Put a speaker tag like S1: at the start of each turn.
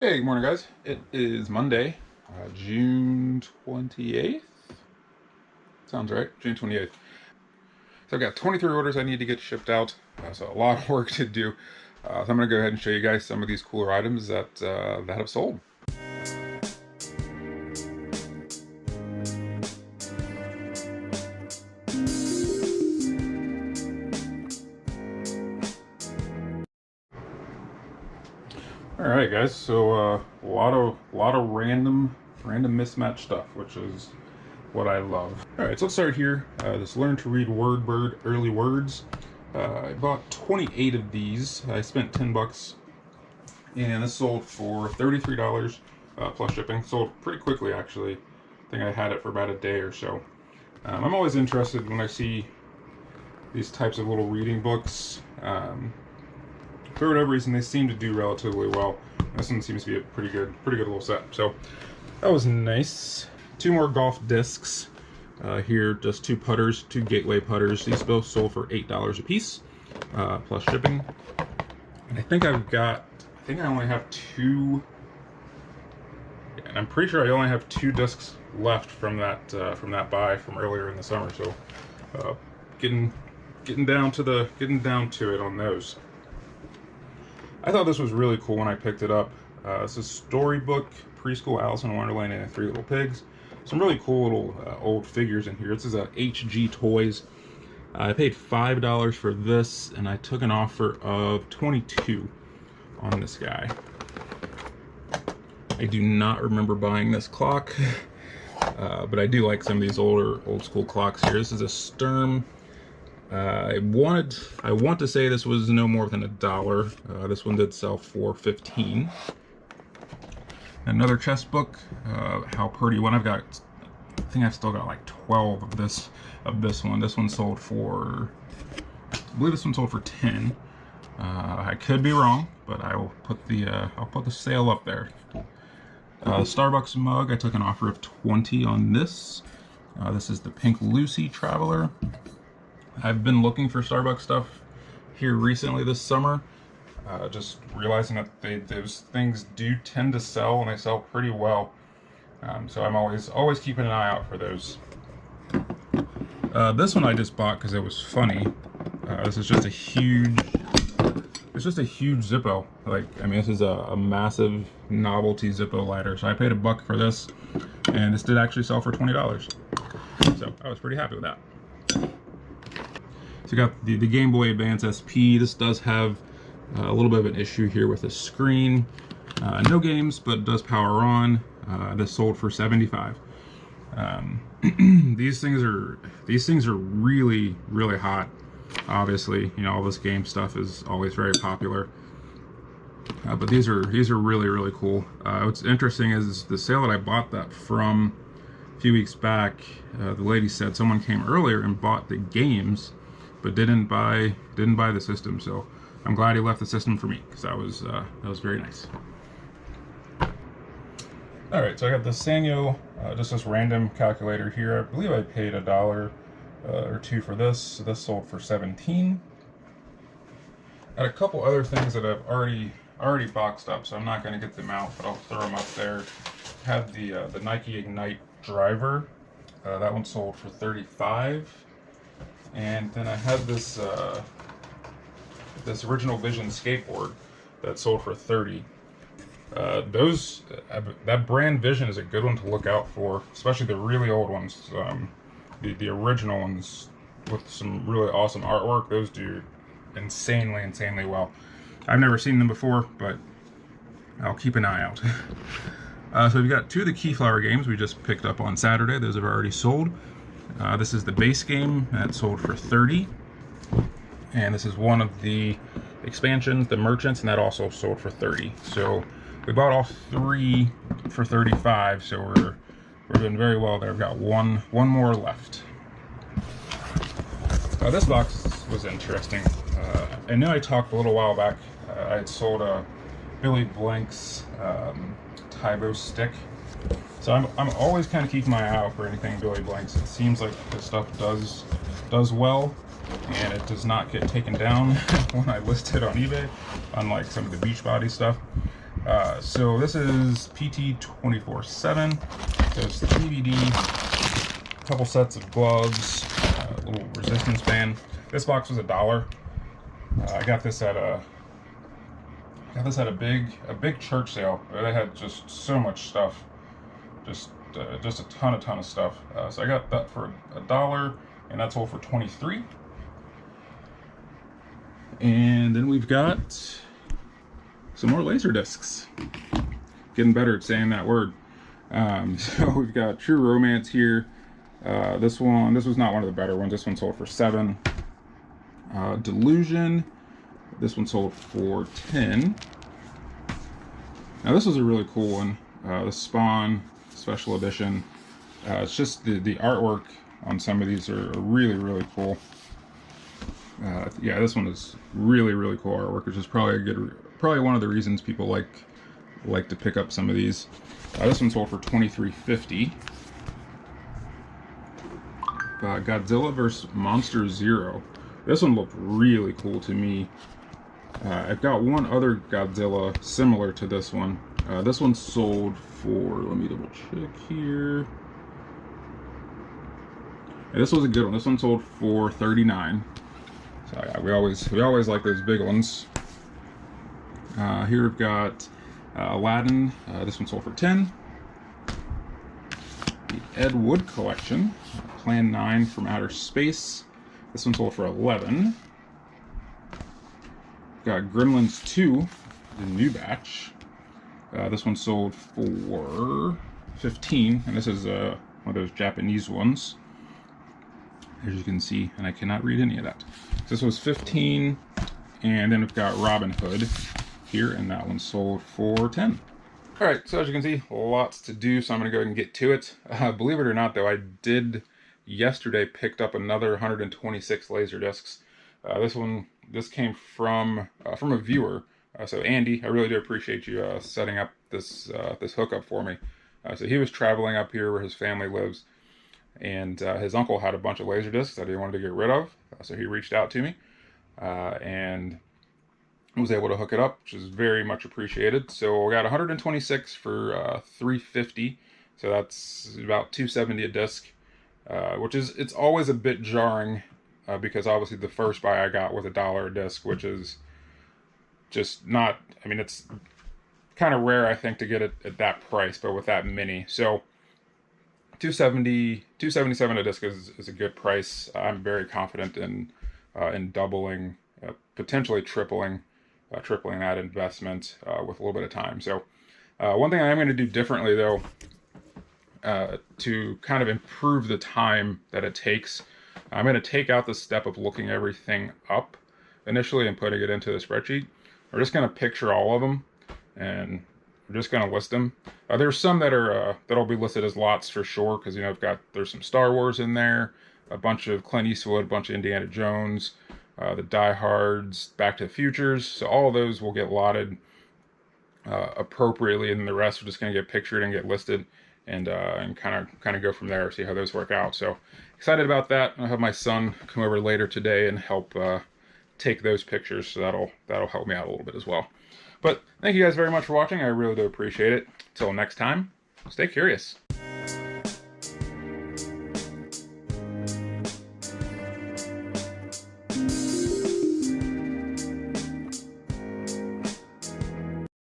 S1: Hey, good morning, guys. It is Monday, June 28th. Sounds right, June 28th. So I've got 23 orders I need to get shipped out, so a lot of work to do. So I'm going to go ahead and show you guys some of these cooler items that have sold. All right, guys. So a lot of random mismatched stuff, which is what I love. All right, so let's start here. This Learn to Read WordBird Early Words. I bought 28 of these. I spent 10 bucks, and this sold for $33 plus shipping. Sold pretty quickly, actually. I think I had it for about a day or so. I'm always interested when I see these types of little reading books. For whatever reason, they seem to do relatively well. This one seems to be a pretty good little set. So that was nice. Two more golf discs. Here, just two putters, two Gateway putters. These both sold for $8 a piece, plus shipping. And I think I only have two. And I'm pretty sure I only have two discs left from that buy from earlier in the summer. So, getting down to it on those. I thought this was really cool when I picked it up. This is Storybook Preschool Alice in Wonderland and the Three Little Pigs. Some really cool little old figures in here. This is a HG Toys. I paid $5 for this, and I took an offer of $22 on this guy. I do not remember buying this clock, but I do like some of these old school clocks here. This is a Sturm. I want to say this was no more than $1. This one did sell for $15. Another chess book, How Purdy Won. I think I've still got like 12 of this one. This one sold for, I believe this one sold for 10. I could be wrong, but I'll put the sale up there. Starbucks mug. I took an offer of 20 on this. This is the Pink Lucy Traveler. I've been looking for Starbucks stuff here recently this summer, just realizing that those things do tend to sell, and they sell pretty well. So I'm always keeping an eye out for those. This one I just bought because it was funny. This is just a huge. It's just a huge Zippo. This is a massive novelty Zippo lighter. So I paid $1 for this, and this did actually sell for $20. So I was pretty happy with that. So you got the Game Boy Advance SP. This does have a little bit of an issue here with the screen. No games, but it does power on. This sold for $75. These things are really hot. Obviously, all this game stuff is always very popular. But these are really cool. What's interesting is the sale that I bought that from a few weeks back. The lady said someone came earlier and bought the games, but didn't buy the system. So I'm glad he left the system for me, because that was very nice. All right, so I got the Sanyo, just this random calculator here. I believe I paid $1 or $2 for this. So this sold for $17. Got a couple other things that I've already boxed up, so I'm not going to get them out, but I'll throw them up there. Have the Nike Ignite driver. That one sold for $35. And then I had this Original Vision skateboard that sold for $30. That brand Vision is a good one to look out for, especially the really old ones. The original ones with some really awesome artwork. Those do insanely well. I've never seen them before, but I'll keep an eye out. So we've got two of the Keyflower games we just picked up on Saturday. Those have already sold. This is the base game that sold for $30, and this is one of the expansions, the Merchants, and that also sold for $30. So we bought all three for $35. So we're doing very well there. I've got one more left. This box was interesting. I know I talked a little while back. I had sold a Billy Blank's Tybo stick. So I'm always kind of keeping my eye out for anything Billy Blanks. It seems like this stuff does well, and it does not get taken down when I list it on eBay, unlike some of the Beachbody stuff. So this is PT-24/7. So it's the DVD, a couple sets of gloves, a little resistance band. This box was $1. I got this at a big church sale. They had just so much stuff, just a ton of stuff. So I got that for $1, and that's all for 23. And then we've got some more laser discs. Getting better at saying that word. So we've got True Romance here. This was not one of the better ones. This one sold for $7. Delusion. This one sold for $10. Now this was a really cool one. The Spawn Special Edition. It's just the artwork on some of these are really cool. Yeah, this one is really cool artwork, which is probably one of the reasons people like to pick up some of these. This one sold for $23.50. Godzilla vs. Monster Zero. This one looked really cool to me. I've got one other Godzilla similar to this one. This one sold for, let me double check here. Yeah, this was a good one. This one sold for $39. So yeah, we always like those big ones. Here we've got Aladdin. This one sold for $10. The Ed Wood collection, Plan 9 from Outer Space. This one sold for $11. Got Gremlins 2, the new batch. This one sold for $15, and this is one of those Japanese ones, as you can see, and I cannot read any of that. So this was $15, and then we've got Robin Hood here, and that one sold for $10. All right, so as you can see, lots to do, so I'm gonna go ahead and get to it. Believe it or not, though, I did yesterday picked up another 126 laser discs. This came from a viewer. So Andy, I really do appreciate you setting up this hookup for me. So he was traveling up here where his family lives, and his uncle had a bunch of laser discs that he wanted to get rid of. So he reached out to me, and was able to hook it up, which is very much appreciated. So we got 126 for $3.50. So that's about $2.70 a disc, which is, it's always a bit jarring. Because obviously the first buy I got was $1 a disc, which is just not, I mean, it's kind of rare, I think, to get it at that price, but with that many. So $2.77 a disc is a good price. I'm very confident in doubling, potentially tripling that investment with a little bit of time. So one thing I am going to do differently, though, to kind of improve the time that it takes, I'm going to take out the step of looking everything up initially and putting it into the spreadsheet. We're just going to picture all of them, and we're just going to list them. There's some that are that'll be listed as lots for sure, because there's some Star Wars in there, a bunch of Clint Eastwood, a bunch of Indiana Jones, the Die Hards, Back to the Futures. So all of those will get lotted appropriately, and the rest are just going to get pictured and get listed, and kind of go from there, see how those work out. So excited about that. I'll have my son come over later today and help take those pictures, so that'll help me out a little bit as well. But thank you guys very much for watching. I really do appreciate it. Till next time, stay curious.